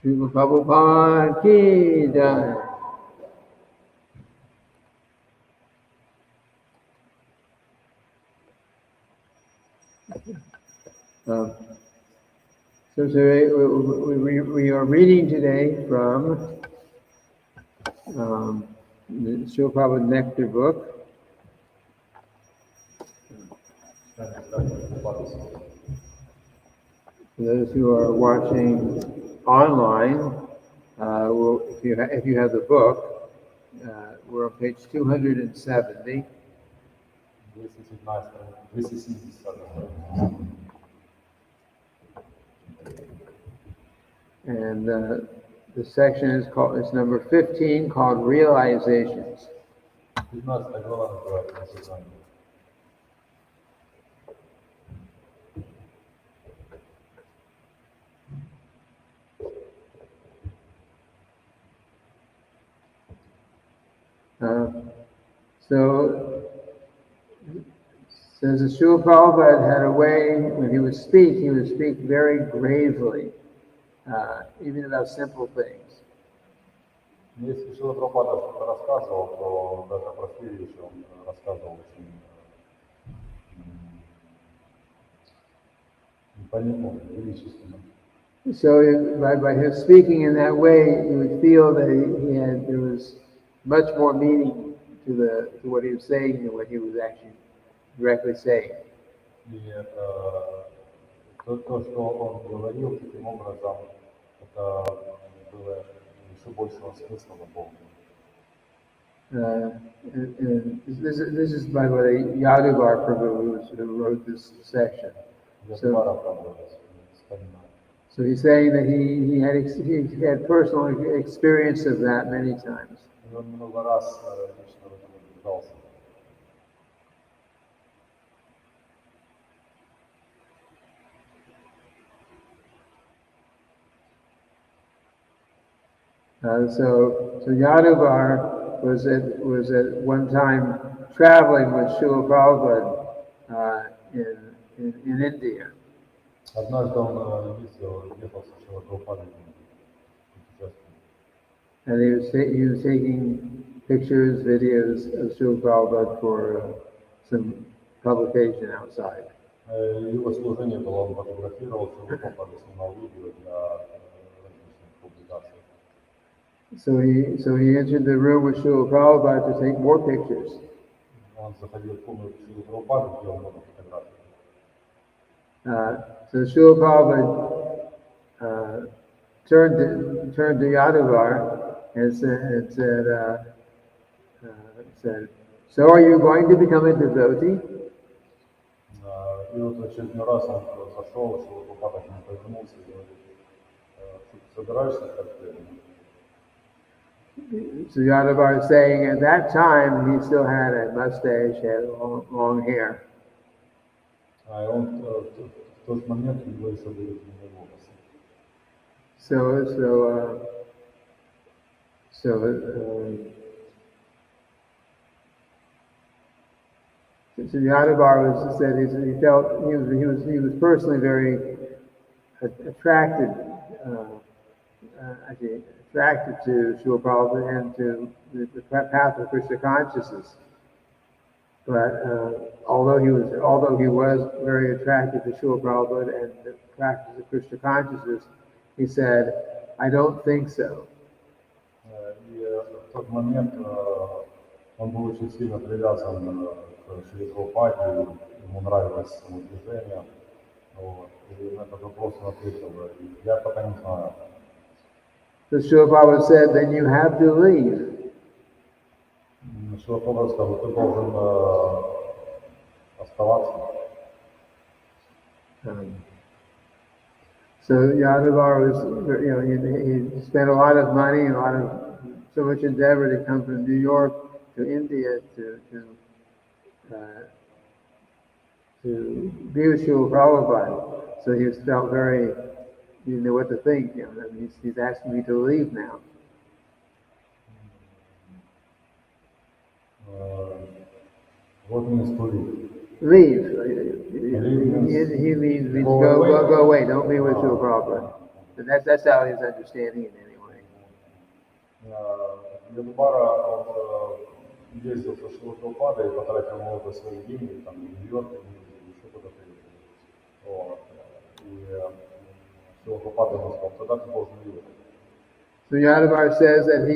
Srila Prabhupada ki jai. So today we are reading today from the Srila Prabhupada Nectar book. For those who are watching online, if you have the book, we're on page 270. And the section is number 15, called Realizations. So says that Srila Prabhupada had a way, when he would speak very gravely, even about simple things. Если Шрила Прабхупада что-то рассказывал, то даже простые вещи он рассказывал очень величественно. So by his speaking in that way, you would feel that there was much more meaning to what he was saying than what he was actually directly saying. И то, что он говорил таким образом, это было еще большего смысла наполнено. And this is, by the way, Yaduvar Prabhu who wrote this section. So he's saying that he had personal experience of that many times. So Yaduvar was at one time traveling with Srila Prabhupada in India. Однажды он ехал со Шрилой Прабхупадой. And he was taking pictures, videos of Srila Prabhupada for some publication outside. Его служение было, он фотографировал Шрилу Прабхупаду, снимал видео для различных публикаций. So he entered the room with Srila Prabhupada to take more pictures. Он заходил в комнату Шрилы Прабхупады, делал много фотографий. So Srila Prabhupada turned to Yaduvar and said, "So are you going to become a devotee?" И вот в очередной раз он зашел, Шрила Прабхупада к нему повернулся и говорит: "Собираешься стать преданным?" So Yaduvar is saying at that time he still had a mustache, had long hair. А он в тот момент у него еще были длинные волосы. So Yaduvar said he felt he was personally very attracted to Srila Prabhupada and to the path of Krishna consciousness. But although he was very attracted to Srila Prabhupada and the practice of Krishna consciousness, he said, "I don't think so." И в тот момент он был очень сильно привязан к Шриле Прабхупаде, ему нравилось само движение. И на этот вопрос он ответил: "Я пока не знаю." So Srila Prabhupada said, "Then you have to leave." Шрила Прабхупада сказал: "Ты должен оставаться." So Yaduvar he spent a lot of money and so much endeavor to come from New York to India to be with Srila Prabhupada. So he felt very He didn't know what to think. He's asking me to leave now. What means to leave? Leave. Leave He means go go, away? go away. Don't be with Srila Prabhupada. But that's how he's understanding it anyway. Янбара ездил со Шрила Прабхупадой и потратил много своих денег, там, в Нью-Йорк, еще куда-то ездил. Вот. И Шрила Прабхупада ему сказал, тогда ты должен ехать. So Yadavar says that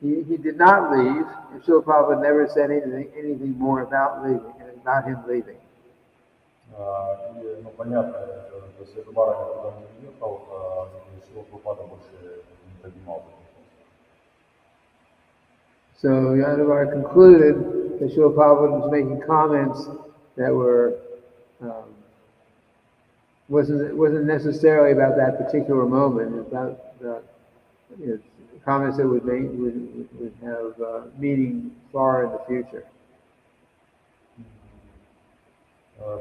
he did not leave, and Srila Prabhupada never said anything more about leaving, about him leaving. И, ну, понятно, то есть Янбара никуда не уехал, и Шрила Прабхупада больше не поднимал. So Yadavar concluded that Srila Prabhupada was making comments that were wasn't necessarily about that particular moment, about the comments that would have meaning far in the future.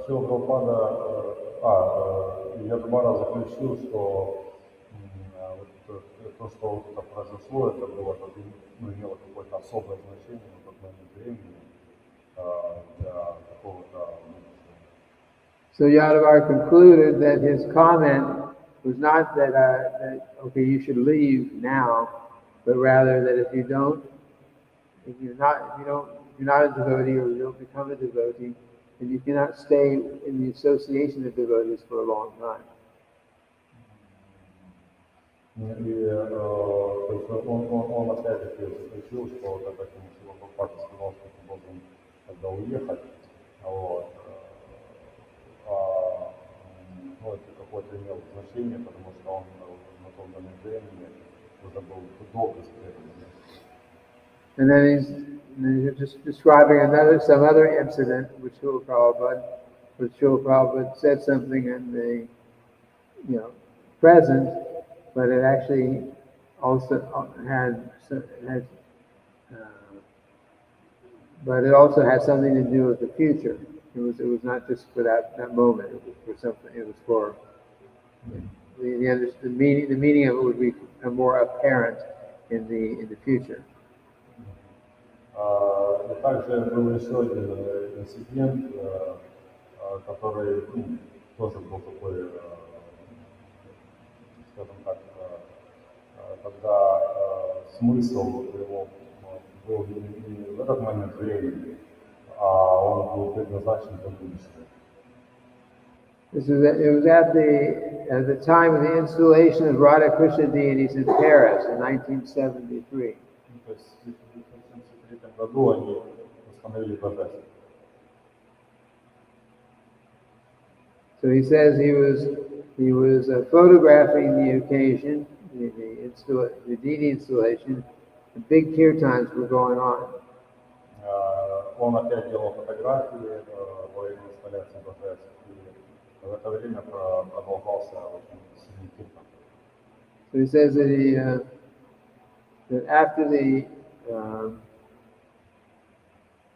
Шрила Прабхупада, Янбара заключил, что то, что вот это произошло, это было, имело какое-то особое значение на тот момент времени для какого-то. So Yadavar concluded that his comment was not that okay, you should leave now, but rather that if you're not a devotee or you don't become a devotee, then you cannot stay in the association of devotees for a long time. И то есть он опять-таки заключил, что когда Шрила Прабхупада сказал, что ты должен тогда уехать, вот, ну, это какое-то имело значение, потому что он на том момент времени уже был долго спрятан. And then he's just describing some other incident with Srila Prabhupada said something in the present, but it actually also but it also had something to do with the future. It was not just for that moment. It was for something. It was for the meaning. The meaning of it would become more apparent in the future. И также был еще один инцидент, который тоже был такой, скажем так, когда смысл его был не в этот момент времени, а он был предназначен для будущего. It was at the time of the installation of Radha Krishna deities in Paris in 1973. То есть в 1973 году они установили божество. So he says he was photographing the occasion, the deity installation. The big kirtans were going on. Он опять делал фотографии во время инсталляции божеств, и в это время продолжался очень сильный киртан. So he says that after the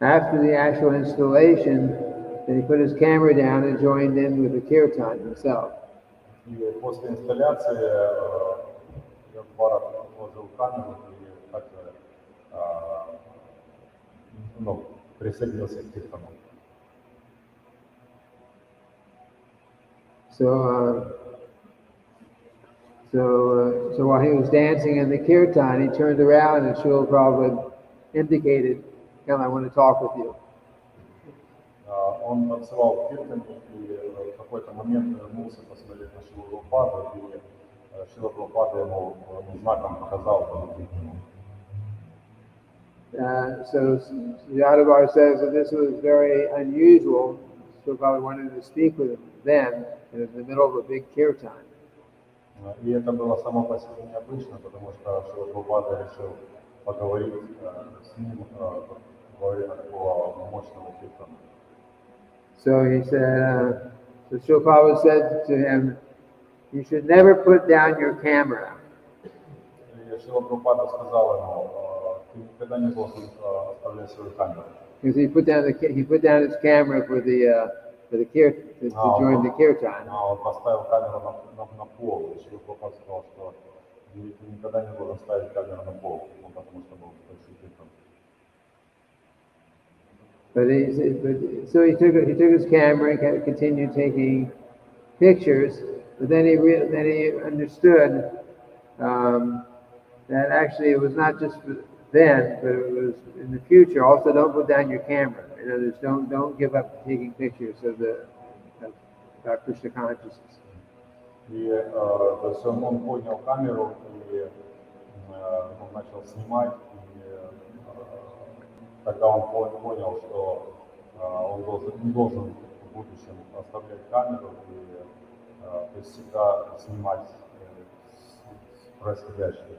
actual installation, that he put his camera down and joined in with the kirtan himself. И после инсталляции Янбара положил камеру и также присоединился к киртану. So while he was dancing in the kirtan, he turned around and Srila Prabhupada indicated, "Come, I want to talk with you." Он танцевал в киртане, и в какой-то момент вернулся посмотреть на Шрилу Прабхупаду, и Шрила Прабхупада ему знаком показал подойти к нему. So Yadavar says that this was very unusual. So Prabhupada wanted to speak with him then, and in the middle of a big kirtan. И это было само по себе необычно, потому что Шрила Прабхупада решил поговорить с ним во время такого мощного киртана. So he said, so Srila Prabhupada said to him, "You should never put down your camera." И Шрила Прабхупада сказал ему, ты никогда не должен оставлять свою камеру. Because he put down his camera for for the to join the kirtan. Он поставил камеру на пол, и Шрила Прабхупада сказал, что ты никогда не должен ставить камеру на пол, потому что был большой киртан. So he took his camera and continued taking pictures, but then he understood that actually it was not just then, but it was in the future. Also, don't put down your camera. In other words, don't give up taking pictures of Krishna consciousness. И то есть он поднял камеру и он начал снимать, и тогда он понял, что он не должен в будущем оставлять камеру и то есть всегда снимать происходящее.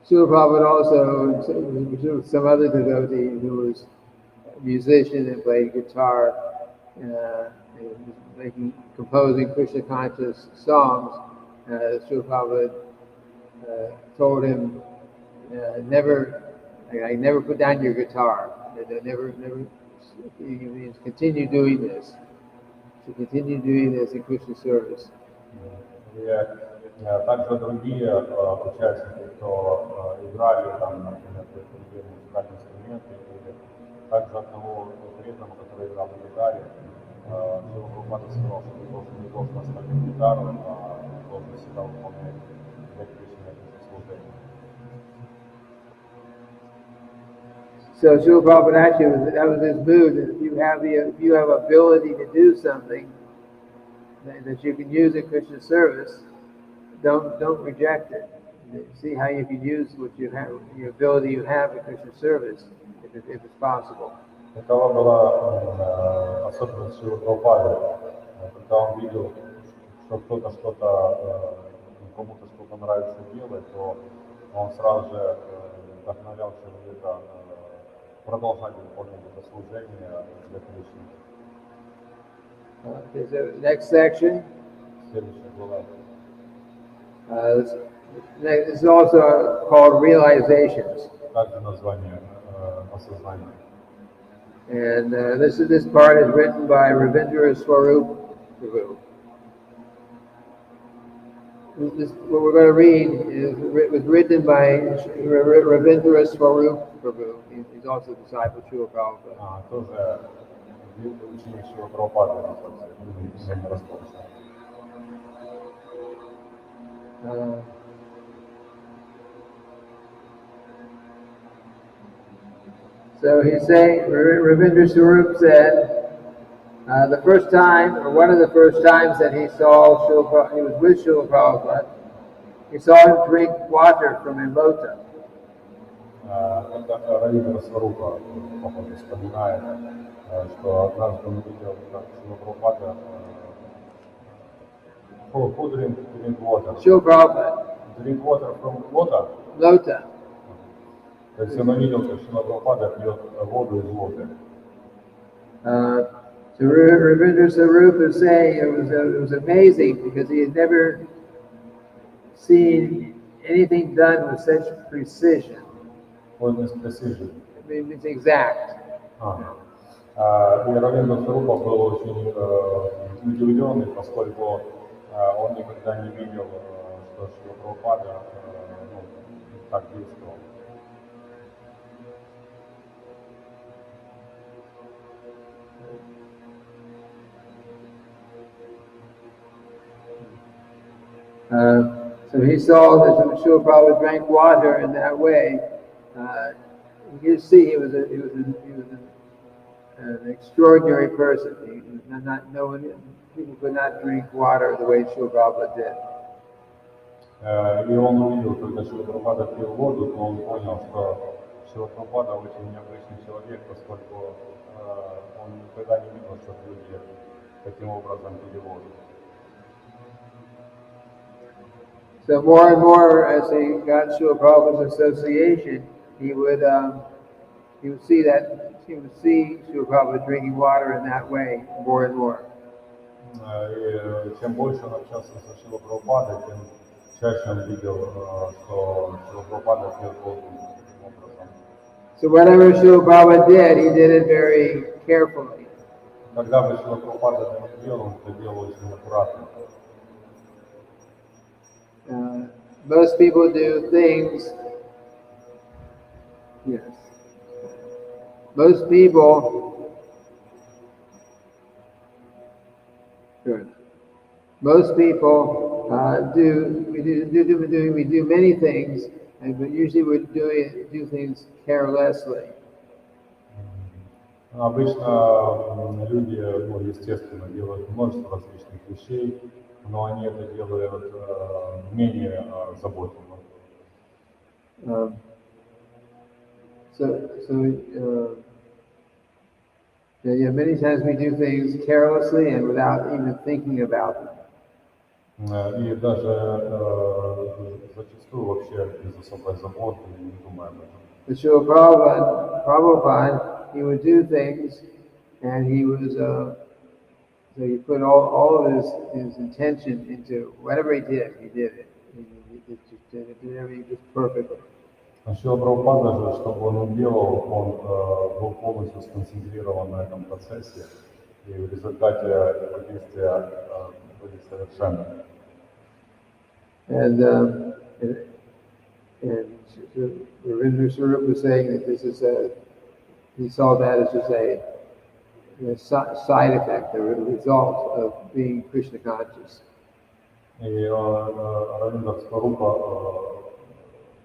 Srila Prabhupada also, some other devotee who was a musician and played guitar, composing Krishna conscious songs. Srila Prabhupada told him, never put down your guitar. Never. He means continue doing this. To continue doing this in Krishna service. Также другие участники, кто играли там, например, другие музыкальные инструменты, или также одного преданного, который играл на гитаре, Шрила Прабхупада сказал, что ты не должен оставить гитару, а должен всегда выполнять для Кришны это служение. So Srila Prabhupada actually, that was his mood, that if you have ability to do something that you can use in Krishna service, don't reject it. See how you can use what you have, the ability you have in Krishna service, if it's possible. Такова была особенность Шрилы Прабхупады, когда он видел, что кто-то кому-то что-то нравится делать, то он сразу же вдохновлял человека продолжать выполнять это служение для Кришны. Okay, so next section. Следующая глава. This is also called realizations. Также название осознания. And this part is written by Ravindra Swarup Prabhu. What we're going to read was written by Ravindra Swarup Prabhu. He's also a disciple of Srila Prabhupada. Тоже ученик Шрилы Прабхупады, не распался. So he's saying, Ravindra Swarup said, the first time, or one of the first times that he saw he was with Srila Prabhupada, he saw him drink water from a lota. Это Равиндра Сварупа, походу, вспоминает, что однажды он видел, как Шрила Прабхупада drink water. Srila Prabhupada. Drink water from water? Lota. То есть он увидел, как Шрила Прабхупада пьет воду из лоты. So Ravindra Swarup is saying it was amazing because he had never seen anything done with such precision. What is precision? I mean, it's exact. И Равиндра Сварупа был очень удивленный, поскольку он никогда не видел, что Шрила Прабхупада так действовал. So he saw that Srila Prabhupada drank water in that way. You see, he was an extraordinary person. People could not drink water the way Srila Prabhupada did. И он увидел, когда Шрила Прабхупада пил воду, то он понял, что Шрила Прабхупада очень необычный человек, поскольку он никогда не видел, что люди таким образом пили воду. So more and more, as he got Srila Prabhupada's association, he would see Srila Prabhupada drinking water in that way more and more. И чем больше он общался со Шрилой Прабхупадой, тем чаще он видел, что Шрила Прабхупада пьет воду таким образом. So whatever Srila Prabhupada did, he did it very carefully. когда бы Шрила Прабхупада это не делал, он это делал очень аккуратно. Most people do things, yes. Most people, good. Most people we do many things, but usually do things carelessly. Обычно люди, ну, естественно, делают множество различных вещей, но они это делают менее заботливо. Yeah, many times we do things carelessly and without even thinking about them. И даже зачастую вообще без особой заботы не думая об этом. But Srila Prabhupada, he would do things, and he was so he put all of his intention into whatever he did it. He just did everything just perfectly. Шрила Прабхупада же, что бы он ни делал, он был полностью сконцентрирован на этом процессе, и в результате его действия были совершенны. And Ravindra Swarup was saying that this is he saw that as just a side effect, a result of being Krishna conscious. И Равиндра Сварупа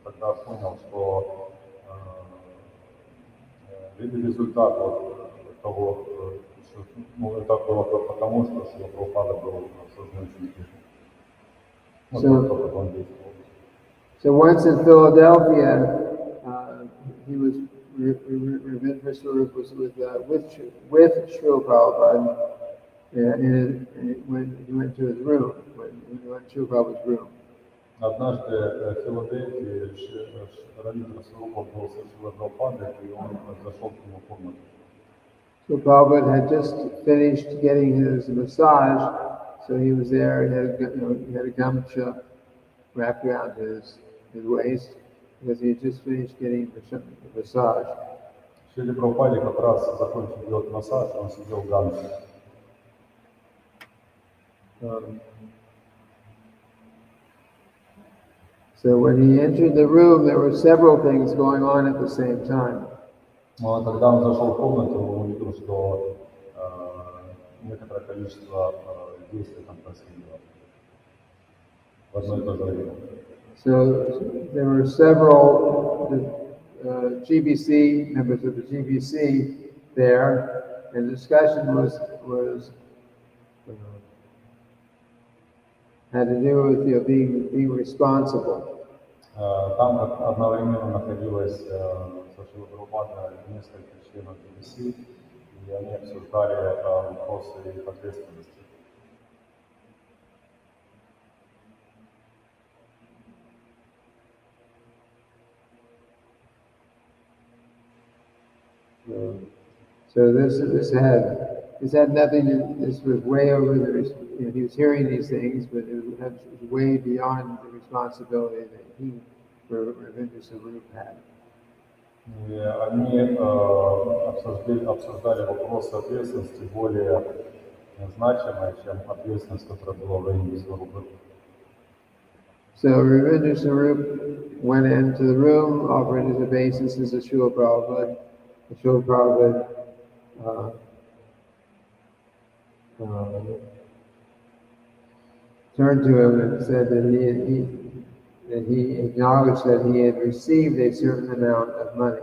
тогда понял, что результат того, что, ну, это было потому, что Шрила Прабхупада был сознательным Кришной. So once in Philadelphia, he was Ravindra Swarup was with Srila Prabhupada, and when he went to his room, when he went to Srila Prabhupada's room. Однажды в Филадельфии Равиндра Сварупа был со Шрилой Прабхупадой, и он зашел к нему в комнату. So Prabhupada had just finished getting his massage, so he was there. He had a gamcha wrapped around his waist because he had just finished getting the massage. Шриле Прабхупаде как раз закончил делать массаж, он сидел в ганге. So when he entered the room, there were several things going on at the same time. Когда он зашел в комнату, он увидел, что некоторое количество действий там происходило в одно и то же время. So there were several GBC members of the GBC there, and the discussion had to do with being responsible. Там одновременно находилось со Шрилой Прабхупадой несколько членов GBC, и они обсуждали вопросы их ответственности. So this had nothing to, this was way over he was hearing these things, but it was way beyond the responsibility that he, Ravindra Swarup, had. И они обсуждали вопрос ответственности более значимой, чем ответственность, которая была в Равиндре Сварупе. So Ravindra Swarup went into the room, offered his obeisances to Srila Prabhupada. Srila Prabhupada turned to him and said that he acknowledged that he had received a certain amount of money.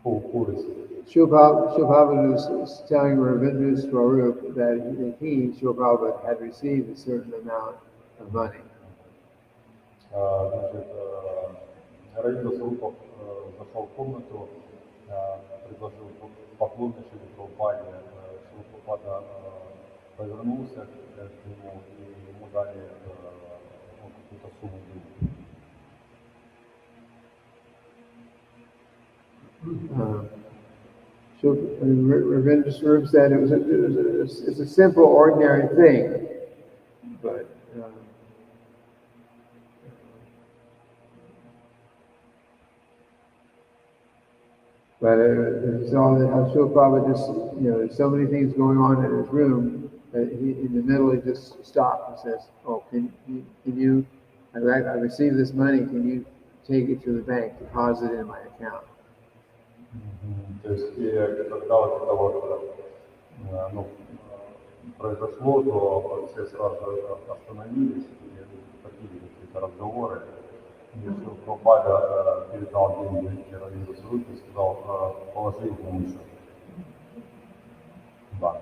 Who is it? Srila Prabhupada was telling Ravindra Swarup that he, Srila Prabhupada, had received a certain amount of money. Значит, Равиндра Сварупа зашел в комнату, предложил поклон Шриле Прабхупаде. Шрила Прабхупада повернулся к нему, и ему дали какую-то сумму денег. Ravindra Swarup said it's a simple, ordinary thing, but But it's all that how Srila Prabhupada just, there's so many things going on in his room that in the middle he just stops and says, "Oh, can you? I received this money. Can you take it to the bank, deposit it in my account?" То есть, и когда вот это вот ну, произошло, то все сразу остановились и такие какие-то разговоры. И Шрила Прабхупада передал деньги Равиндру Сварупе и сказал, положи их на мой счет. Да.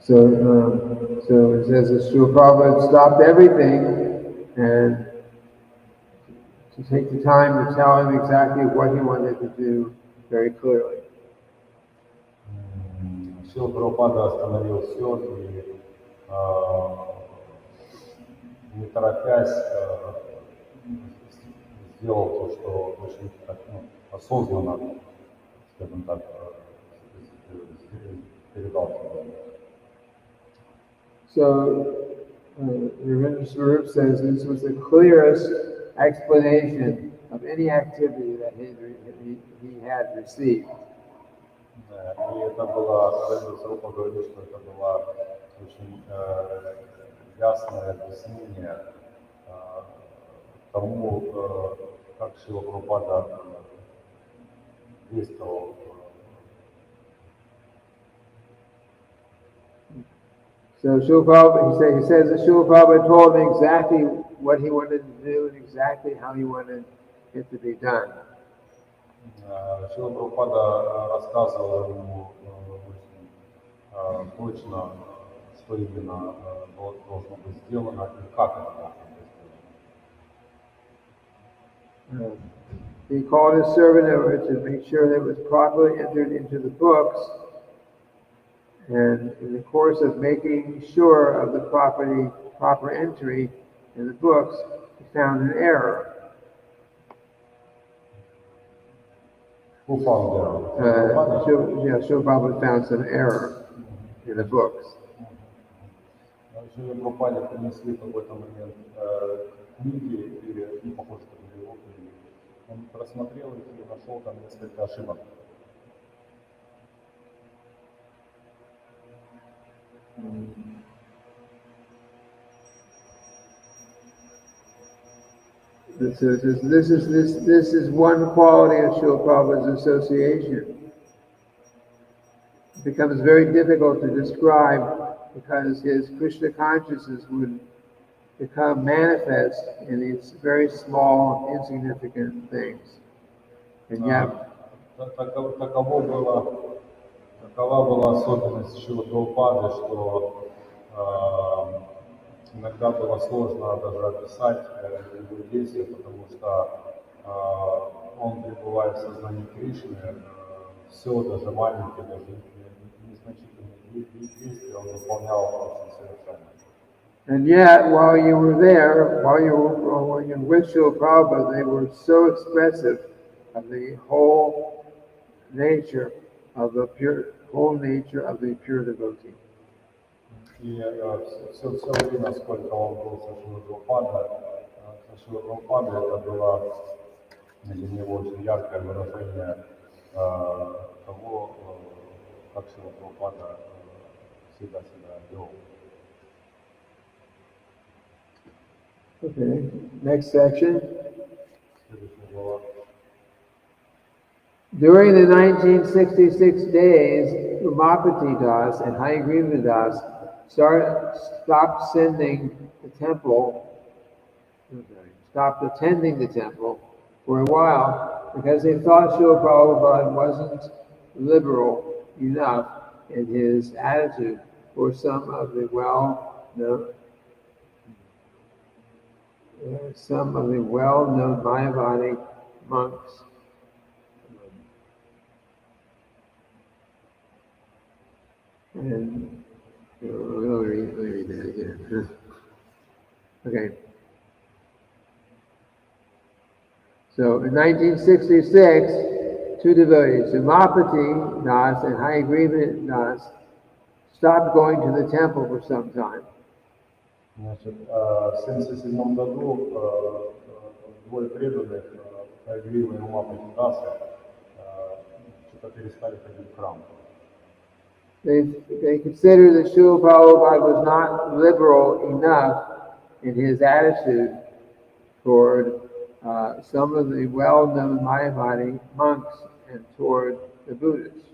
So it says that Srila Prabhupada stopped everything and to take the time to tell him exactly what he wanted to do very clearly. Шрила Прабхупада остановил все и, не торопясь, сделал то, что очень осознанно, скажем так, передал туда. So, Ravindra Swarup says this was the clearest explanation of any activity that he had received. И это было, Равиндра Сварупа говорил, что это было очень ясное объяснение тому, как Шрила Прабхупада действовал. So Srila Prabhupada, he says that Srila Prabhupada told him exactly what he wanted to do and exactly how he wanted it to be done. Шрила Прабхупада рассказывал ему очень точно, что именно должно быть сделано и как это должно быть сделано. He called his servant over to make sure that it was properly entered into the books. And in the course of making sure of the proper entry in the books, he found an error. Who found error? Srila Prabhupada found some error in the books. Шриле Прабхупаде принесли в какой-то момент книги, или не похоже, что были его книги. Он просмотрел их и нашел там несколько ошибок. This is one quality of Srila Prabhupada's association. It becomes very difficult to describe because his Krishna consciousness would become manifest in these very small, insignificant things. And yet, Такова была особенность Шрилы Прабхупады, что иногда было сложно даже описать его действия, потому что он, пребывая в сознании Кришны, все, даже маленькие, даже незначительные действия он выполнял очень совершенно. And yet, while you were there, when you were with Srila Prabhupada, they were so expressive of the whole nature of the pure devotee. И все время, сколько он был со Шрилой Прабхупадой, это было для него очень яркое выражение того, как Шрила Прабхупада всегда себя вел. Okay, next section. During the 1966 days, Umapati Das and Hayagriva Das stopped attending the temple for a while because they thought Srila Prabhupada wasn't liberal enough in his attitude for some of the well-known Mayavadi monks. And let me read that again. Okay. So in 1966, two devotees, Umapati Das and Hayagriva Das, stopped going to the temple for some time. Значит, в 1977 году двое преданных Хайгрива и Ума Патидасы что-то перестали ходить в храм. They considered that Srila Prabhupada was not liberal enough in his attitude toward some of the well-known Mayavadi monks and toward the Buddhists.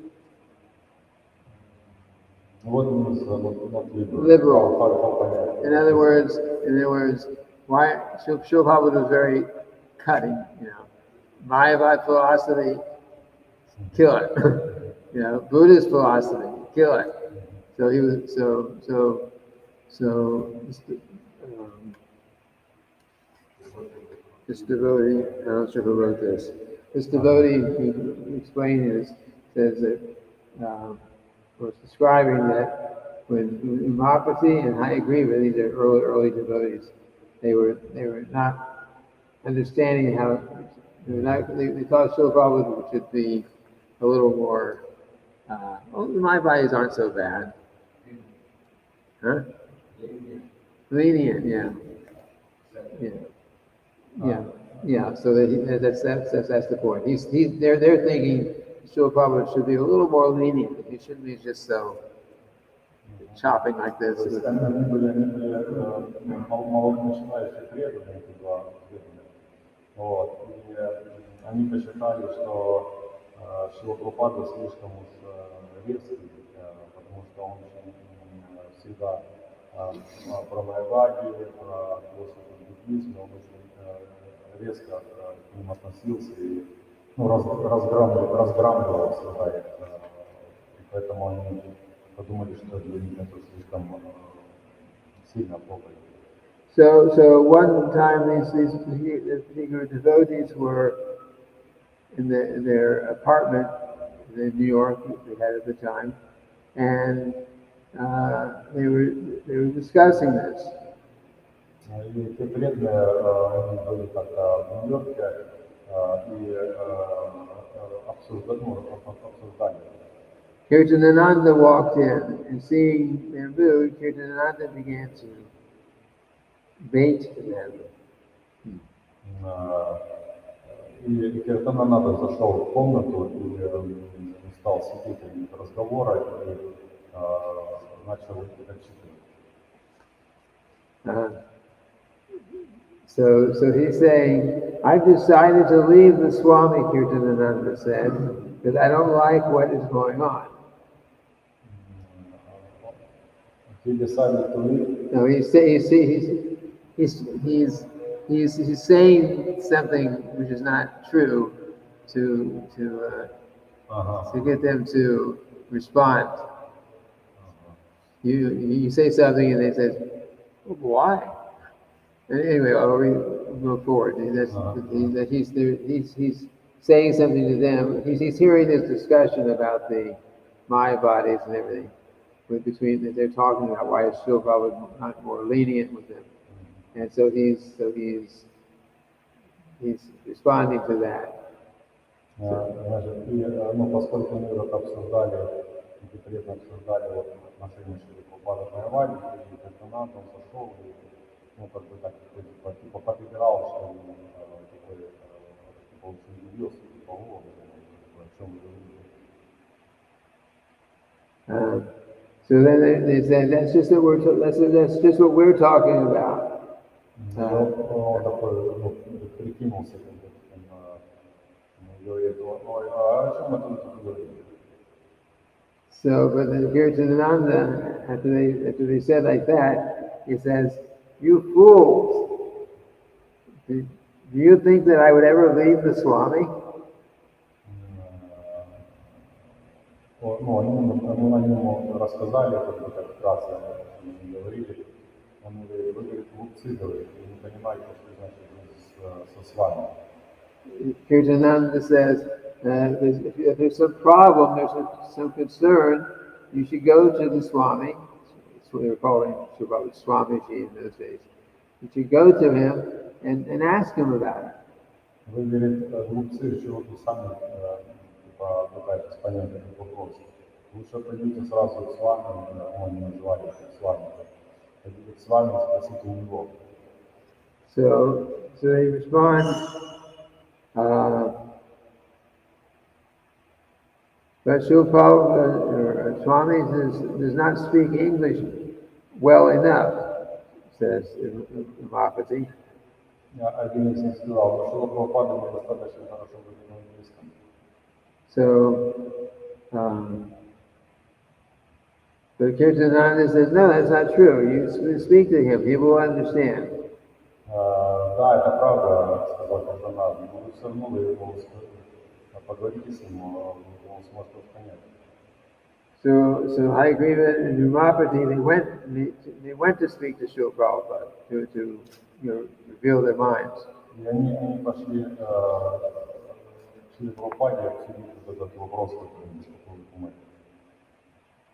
What means not liberal? Liberal. In other words, why Srila Prabhupada was very cutting, Mayavadi philosophy, kill it. Buddhist philosophy, kill it. So he was this devotee, I'm not sure who wrote this. This devotee who explained this says that was describing that when Umapati and Hayagriva, these are early devotees, they were not understanding how they thought Srila Prabhupada should be a little more. My bodies aren't so bad, huh? Lenient, yeah. So that's the point. They're thinking Srila Prabhupada should be a little more lenient. He shouldn't be just so chopping like this. Они посчитали, что Шрила Прабхупада слишком резкий, потому что он всегда про Майавади, про философию буддизма, он очень резко к ним относился и разграмбливал всегда их. И поэтому они подумали, что для них это слишком сильно плохо. So one time these particular devotees were in their apartment in New York they had at the time, and they were discussing this. И те преданные, они были как-то в Нью-Йорке и обсуждали. Kirtanananda walked in, and seeing their mood, Kirtanananda began to bait them. И Киртанананда зашел в комнату и стал свидетелем их разговора и начал их отчитывать. So he's saying, I've decided to leave the Swami, Kirtanananda said, because I don't like what is going on. He decided to leave? No, he's saying something which is not true to get them to respond. You say something and they say, oh, why? And anyway, we go forward. He's saying something to them. He's hearing this discussion about the Maya bodies and everything. They're talking about why is Srila Prabhupada not more lenient with them, and so he's responding to that. Поскольку мы это обсуждали, конкретно обсуждали отношения Прабхупады к Майаваде, и Киртананда, он сошел и так поприбирал, что он очень удивился, о чем вы говорите. So then they said, that's just what we're talking about. So, but then Kirtanananda, after they said like that, he says, you fools, do you think that I would ever leave the Swami? Они ему рассказали, как раз они говорили, он говорит, вы, говорит, глупцы, говорит, вы не понимаете, что значит со свами. Kirtananda says, if there's some problem, there's some concern, you should go to the Swami. That's what they were calling Swamiji in those days. You should go to him and ask him about it. Вы, говорит, глупцы, чего вы сами пытаетесь понять этот вопрос. Лучше пойдите сразу к Свами, он не называли с вами. ходить с вами и спросить у него. So they respond, but Srila Prabhupada, Swami does not speak English well enough, says Mahapati. Один из них сказал, что Шрила Прабхупада недостаточно хорошо говорит на английском. So, but Kirtananda says, no, that's not true. You speak to him, he will understand. Да, это правда, сказал Kirtananda, но вы все равно его поговорите с ним, он сможет вас понять. So Hayagriva and Umapati, they went to speak to Srila Prabhupada to reveal their minds. И они пошли к Шриле Прабхупаде обсудить вот этот вопрос, который беспокоит умы.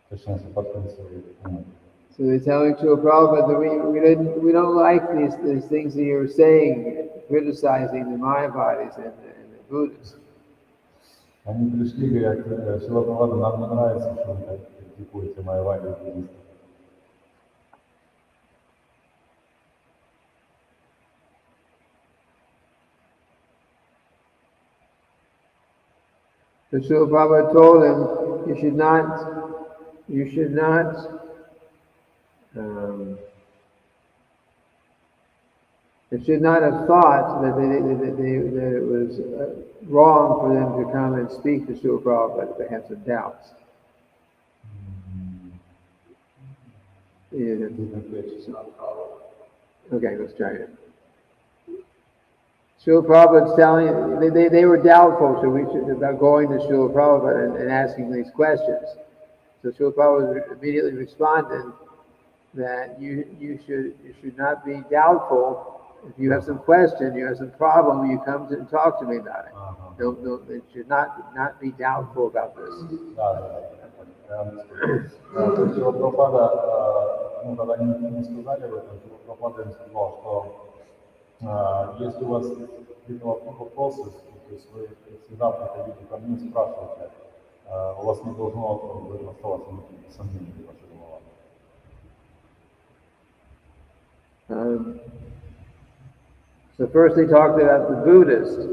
Точнее, подкрыть свои умы. So they're telling Srila Prabhupada that we don't like these things that you're saying, criticizing the Mayavadis and the Buddhists. Они пришли и говорят, Шрила Прабхупада, нам не нравится, что вы критикуете Майявади и буддистов. So Srila Prabhupada told him, you should not have thought that it was wrong for them to come and speak to Srila Prabhupada if they had some doubts. Okay, let's try it. Srila Prabhupada's telling, they were doubtful about going to Srila Prabhupada and asking these questions. So Srila Prabhupada immediately responded that you should not be doubtful. If you have some question, you have some problem, you come and talk to me about it. You should not be doubtful about this. То есть Шрила Прабхупада, когда они сказали об этом, Шрила Прабхупада им сказал, что если у вас какие-то вопросы, то есть вы всегда приходите ко мне и спрашиваете, у вас не должно оставаться никаких сомнений в вашей голове. So first they talked about the Buddhists.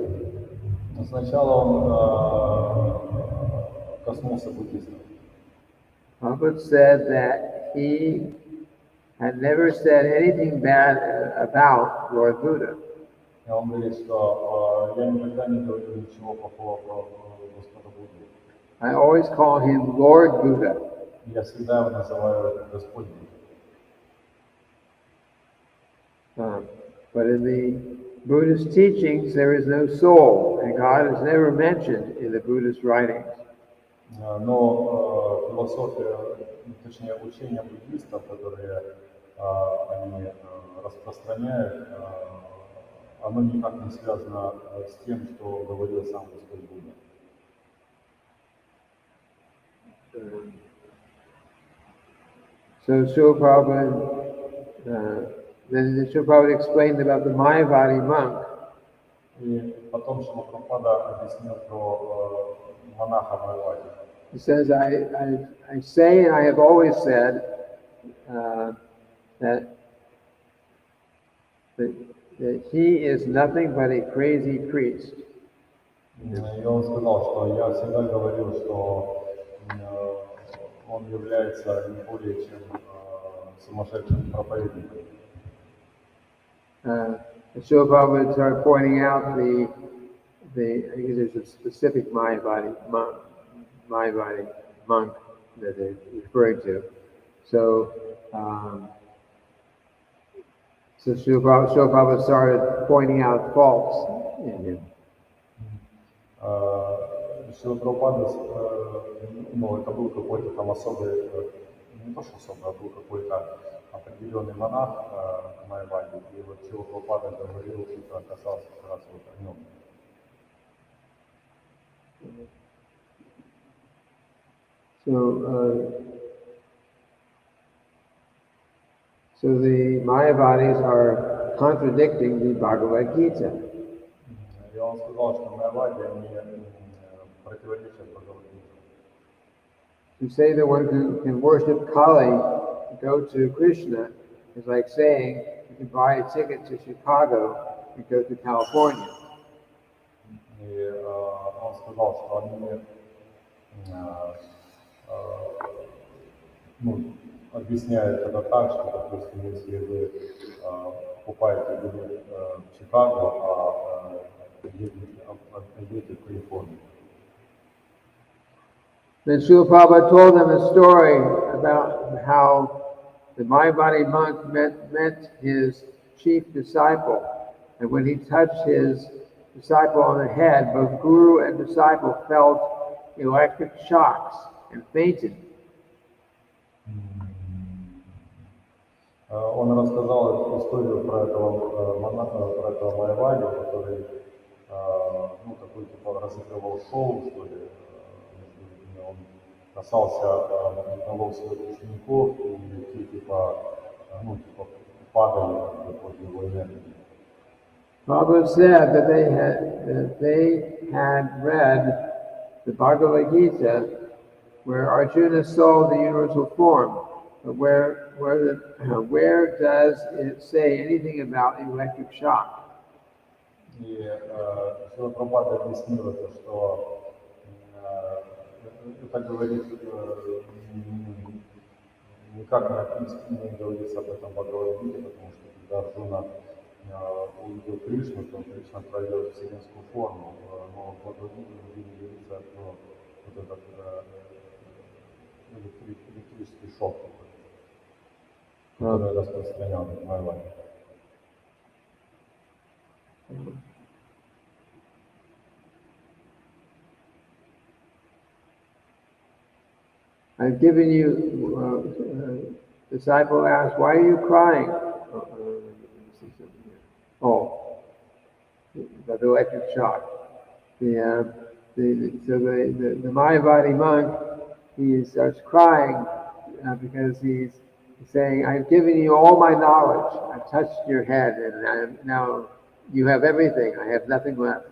Сначала он коснулся буддистов. Prabhupada said that he had never said anything bad about Lord Buddha. И он говорит, что я никогда не говорю ничего плохого про Господа Будду. I always call him Lord Buddha. Я всегда его называю Господь Будда. But in the Buddhist teachings, there is no soul, and God is never mentioned in the Buddhist writings. Но философия, точнее учения буддистов, которые они распространяют, оно никак не связано с тем, что говорил сам Господь Будда. So Srila Prabhupada, then Srila Prabhupada explained about the Mayavadi monk. И потом Шрила Прабхупада объяснил про монаха Майявади. He says, I say and I have always said that he is nothing but a crazy priest. И он сказал, что я всегда говорил, что он является не более чем сумасшедшим проповедником. Srila Prabhupada started pointing out I guess there's a specific Mayavadi monk that they're referring to. So Srila Prabhupada started pointing out faults in him. Шрила Прабхупада, это был какой-то там особый, не то что особый, а был какой-то определенный монах Майявади, и вот Шрила Прабхупада говорил, что касался как раз вот о нем. So the Mayavadis are contradicting the Bhagavad Gita. И он сказал, что Майявади, они противоречат Бхагавад-гите. To say that one can worship Kali, go to Krishna, It's like saying you can buy a ticket to Chicago and go to California. И он сказал, что они ну, объясняют это так, что, допустим, если вы покупаете билет в Чикаго, едете в Калифорнию. Then Srila Prabhupada told them a story about how the Mayavadi monk met his chief disciple, and when he touched his disciple on the head, both guru and disciple felt electric shocks and fainted. Он рассказал историю про этого монаха, про этого Майавади, который ну, такой типа разыгрывал шоу, что ли. Он касался голов своих учеников, и те типа, ну, типа падали под его энергией. Prabhupada said that they had read the Bhagavad Gita where Arjuna saw the universal form, but where does it say anything about electric shock? И Срила Прабхупада объяснил это, что это говорит, никак не говорится об этом в Бхагавад-гите, потому что когда Арджуна увидел Кришну, то Кришна проявил вселенскую форму, но в Бхагавад-гите не говорится про вот этот электрический шок, который распространял в Майаваде. I've given you, disciple asked, why are you crying? The electric shock. The Mayavadi monk, he starts crying because he's saying, I've given you all my knowledge. I've touched your head, and now you have everything. I have nothing left.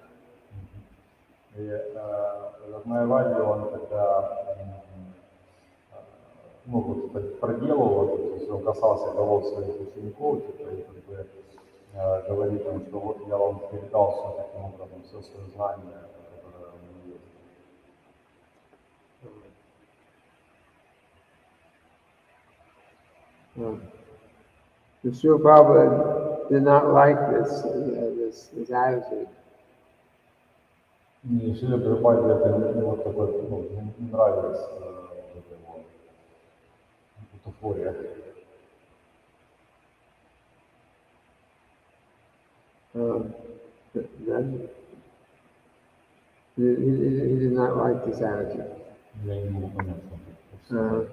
И этот Майавади, он когда ну, вот, проделывал, то есть он касался голов своих учеников, типа, и как бы говорит им, что вот я вам передал все таким образом, все свое знание, которое у меня есть. The Srila Prabhupada did not like this attitude. И Шриле Прабхупаде это вот такой, ну, не нравилось вот его бутафория. He did not like this attitude. Я не могу понять, что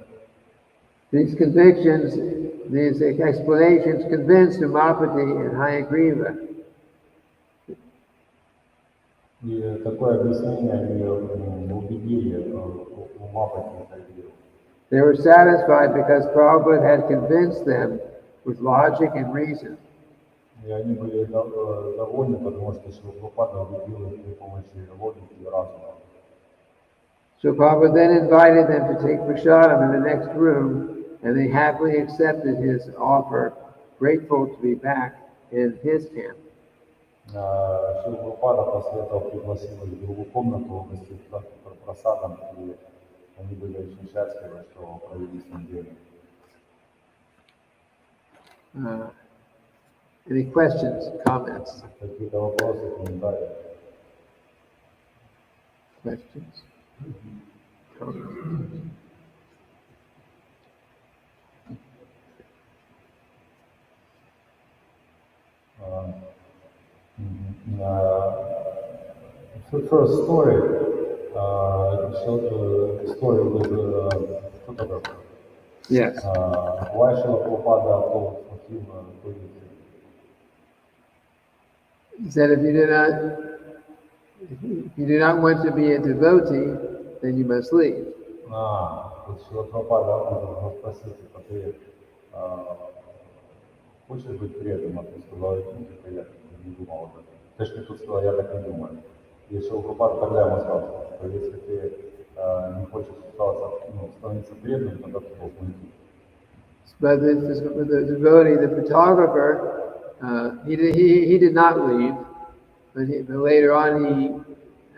These convictions, these explanations convinced Umapati and Hayagriva. И такое объяснение они убедили Умапати и Хайагриву. They were satisfied because Prabhupada had convinced them with logic and reason. И они были довольны, потому что Шрила Прабхупада убедил их при помощи логики и разума. So Prabhupada then invited them to take prasadam in the next room, and they happily accepted his offer, grateful to be back in his camp. Шрила Прабхупада после этого пригласил их в другую комнату, угостил просадом, и они были очень счастливы, что провели с ним время. Any questions, comments? Какие-то вопросы, комментарии? Questions? Comments? First story, story with the photographer. Yes. Why Srila Prabhupada told for him to leave? He said if you do not want to be a devotee, then you must leave. Вот Srila Prabhupada может спросить, типа, ты хочешь быть преданным? Ты сказал, типа, я не думал об этом. Точнее, тут сказал, я так не думаю. И Srila Prabhupada тогда ему сказал, что если ты не хочешь становиться преданным, тогда ты должен уйти. But the devotee, the photographer, he did not leave, but later on he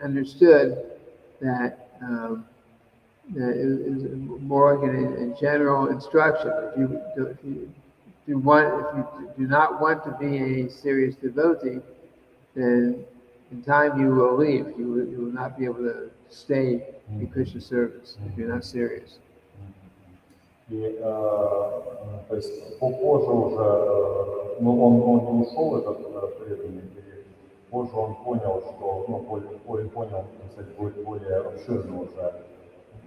understood that that it is more like a general instruction. If you do not want to be a serious devotee, then in time you will leave. You will not be able to stay in Krishna service if you're not serious. И, то есть, позже уже, ну, он не ушел, этот преданный, и позже он понял, что, ну, понял, кстати, более обширно уже,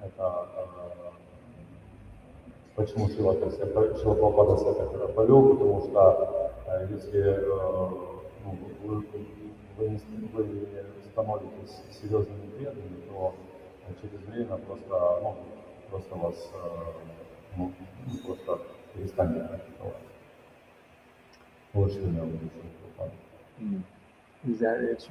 это, почему Шрила Прабхупада себя так повел, потому что если вы становитесь серьезными преданными, то через время просто вас просто перестанет практиковать. Вот что я выучил. Is that it?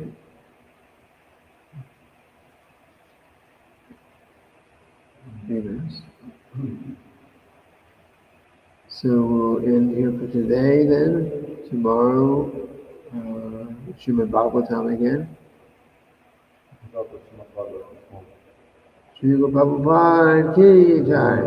So we'll end here for today then. Tomorrow, Srimad Bhagavatam again. Srila Prabhupada ki jai.